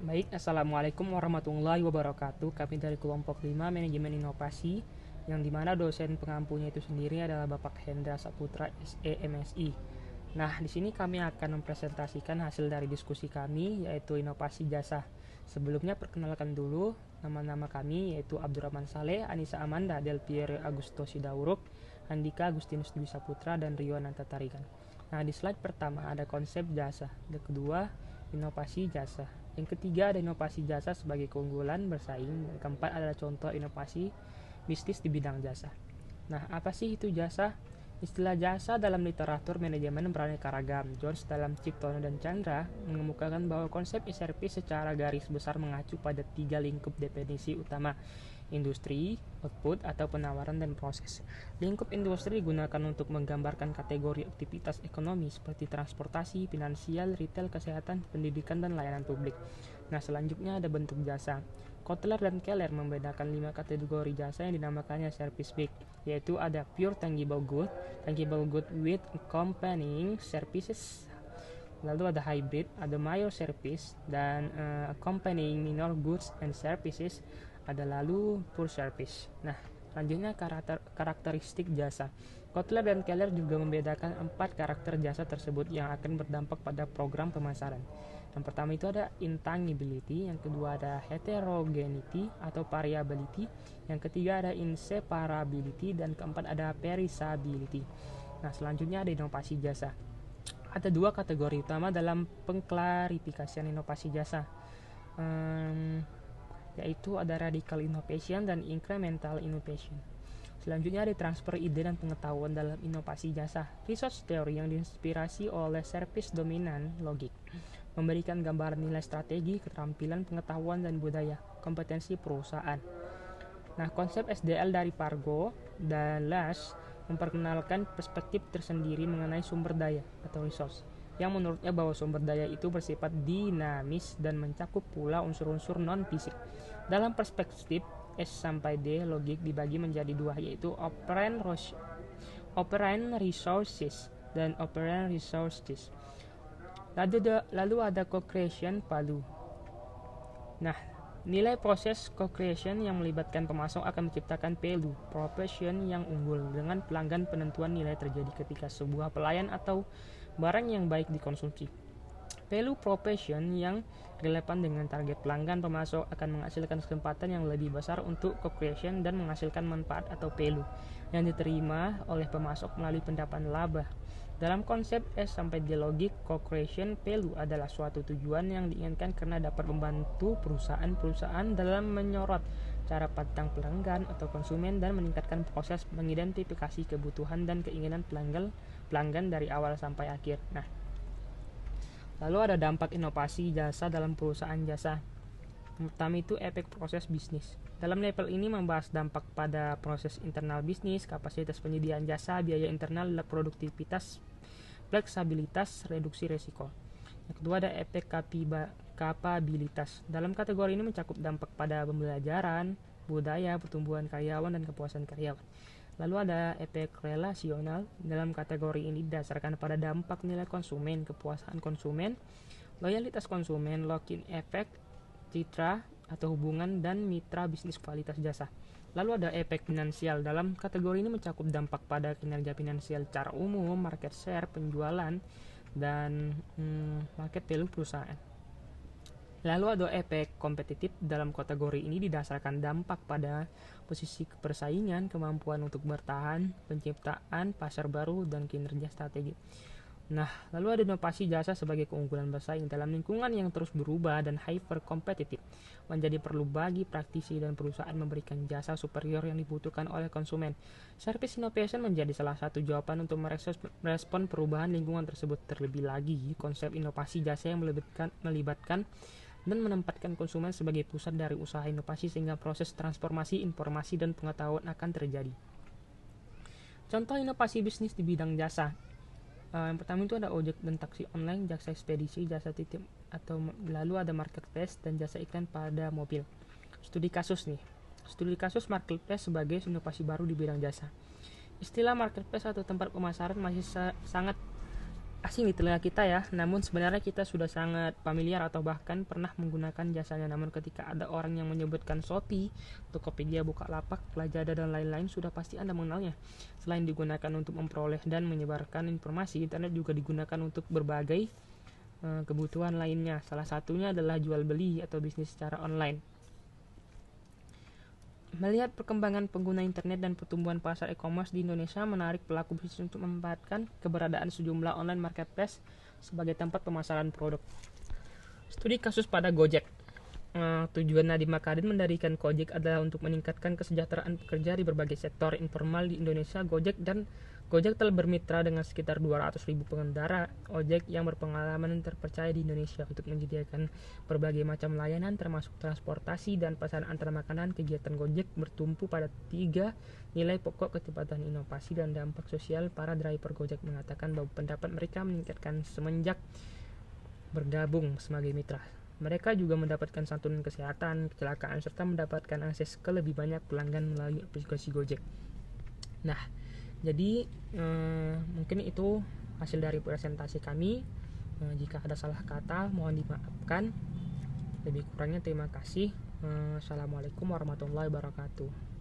Baik, Assalamualaikum warahmatullahi wabarakatuh. Kami dari kelompok 5 Manajemen Inovasi, yang dimana dosen pengampunya itu sendiri adalah Bapak Hendra Saputra SE MSI. Nah, di sini kami akan mempresentasikan hasil dari diskusi kami, yaitu inovasi jasa. Sebelumnya perkenalkan dulu nama-nama kami, yaitu Abdurrahman Saleh, Anissa Amanda, Del Piero Agusto Sidauruk, Andika Agustinus Dwi Saputra, dan Rio Nanta Tarigan. Nah, di slide pertama ada konsep jasa, yang kedua inovasi jasa, yang ketiga ada inovasi jasa sebagai keunggulan bersaing, dan keempat adalah contoh inovasi bisnis di bidang jasa. Nah, apa sih itu jasa? Istilah jasa dalam literatur manajemen beraneka ragam. Jones dalam Ciptono dan Chandra mengemukakan bahwa konsep service secara garis besar mengacu pada tiga lingkup definisi utama: industri, output, atau penawaran dan proses. Lingkup industri digunakan untuk menggambarkan kategori aktivitas ekonomi seperti transportasi, finansial, retail, kesehatan, pendidikan, dan layanan publik. Nah, selanjutnya ada bentuk jasa. Kotler dan Keller membedakan 5 kategori jasa yang dinamakannya service big, yaitu ada pure tangible good with accompanying services. Lalu ada hybrid, ada major service, dan accompanying minor goods and services, ada lalu poor service. Nah, selanjutnya karakteristik jasa. Kotler dan Keller juga membedakan 4 karakter jasa tersebut yang akan berdampak pada program pemasaran. Yang pertama itu ada intangibility, yang kedua ada heterogeneity atau variability, yang ketiga ada inseparability, dan keempat ada perishability. Nah, selanjutnya ada inovasi jasa. Ada 2 kategori utama dalam pengklarifikasian inovasi jasa, yaitu ada radical innovation dan incremental innovation. Selanjutnya ada transfer ide dan pengetahuan dalam inovasi jasa. Research theory yang diinspirasi oleh service dominan logik memberikan gambaran nilai strategi, keterampilan, pengetahuan, dan budaya, kompetensi perusahaan. Nah, konsep SDL dari Pargo dan Lash memperkenalkan perspektif tersendiri mengenai sumber daya atau resource, yang menurutnya bahwa sumber daya itu bersifat dinamis dan mencakup pula unsur-unsur non-fisik. Dalam perspektif S sampai D, logik dibagi menjadi 2, yaitu operand resources dan operand resources. Lalu ada co-creation value. Nah, nilai proses co-creation yang melibatkan pemasok akan menciptakan value proposition yang unggul dengan pelanggan. Penentuan nilai terjadi ketika sebuah pelayan atau barang yang baik dikonsumsi. Value proposition yang relevan dengan target pelanggan pemasok akan menghasilkan kesempatan yang lebih besar untuk co-creation dan menghasilkan manfaat atau value yang diterima oleh pemasok melalui pendapat laba. Dalam konsep S sampai D logik, co-creation value adalah suatu tujuan yang diinginkan karena dapat membantu perusahaan dalam menyorot cara pandang pelanggan atau konsumen dan meningkatkan proses mengidentifikasi kebutuhan dan keinginan pelanggan dari awal sampai akhir. Nah, lalu ada dampak inovasi jasa dalam perusahaan jasa. Yang pertama itu efek proses bisnis. Dalam level ini membahas dampak pada proses internal bisnis, kapasitas penyediaan jasa, biaya internal, produktivitas, fleksibilitas, reduksi resiko. Yang kedua ada efek kapabilitas. Dalam kategori ini mencakup dampak pada pembelajaran, budaya, pertumbuhan karyawan, dan kepuasan karyawan. Lalu ada efek relasional. Dalam kategori ini didasarkan pada dampak nilai konsumen, kepuasan konsumen, loyalitas konsumen, lock-in effect, citra atau hubungan, dan mitra bisnis kualitas jasa. Lalu ada efek finansial. Dalam kategori ini mencakup dampak pada kinerja finansial secara umum, market share, penjualan, dan market value perusahaan. Lalu ada efek kompetitif. Dalam kategori ini didasarkan dampak pada posisi persaingan, kemampuan untuk bertahan, penciptaan pasar baru, dan kinerja strategi. Nah, lalu ada inovasi jasa sebagai keunggulan bersaing. Dalam lingkungan yang terus berubah dan hyper kompetitif, menjadi perlu bagi praktisi dan perusahaan memberikan jasa superior yang dibutuhkan oleh konsumen. Service innovation menjadi salah satu jawaban untuk merespon perubahan lingkungan tersebut. Terlebih lagi, konsep inovasi jasa yang melibatkan dan menempatkan konsumen sebagai pusat dari usaha inovasi sehingga proses transformasi informasi dan pengetahuan akan terjadi. Contoh inovasi bisnis di bidang jasa. Yang pertama itu ada ojek dan taksi online, jasa ekspedisi, jasa titip, atau lalu ada marketplace dan jasa iklan pada mobil. Studi kasus marketplace sebagai inovasi baru di bidang jasa. Istilah marketplace atau tempat pemasaran masih sangat asing di telinga kita ya, namun sebenarnya kita sudah sangat familiar atau bahkan pernah menggunakan jasanya. Namun ketika ada orang yang menyebutkan Shopee, Tokopedia, Bukalapak, Lazada, dan lain-lain, sudah pasti Anda mengenalnya. Selain digunakan untuk memperoleh dan menyebarkan informasi, internet juga digunakan untuk berbagai kebutuhan lainnya. Salah satunya adalah jual beli atau bisnis secara online. Melihat perkembangan pengguna internet dan pertumbuhan pasar e-commerce di Indonesia, menarik pelaku bisnis untuk memanfaatkan keberadaan sejumlah online marketplace sebagai tempat pemasaran produk. Studi kasus pada Gojek. Tujuan Nadiem Makarim mendirikan Gojek adalah untuk meningkatkan kesejahteraan pekerja di berbagai sektor informal di Indonesia. Gojek telah bermitra dengan sekitar 200.000 pengendara ojek yang berpengalaman dan terpercaya di Indonesia untuk menyediakan berbagai macam layanan termasuk transportasi dan pesanan antar makanan. Kegiatan Gojek bertumpu pada 3 nilai pokok: kecepatan, inovasi, dan dampak sosial. Para driver Gojek mengatakan bahwa pendapat mereka meningkatkan semenjak bergabung sebagai mitra. Mereka juga mendapatkan santunan kesehatan, kecelakaan, serta mendapatkan akses ke lebih banyak pelanggan melalui aplikasi Gojek. Nah, jadi mungkin itu hasil dari presentasi kami. Jika ada salah kata, mohon dimaafkan. Lebih kurangnya terima kasih. Assalamualaikum warahmatullahi wabarakatuh.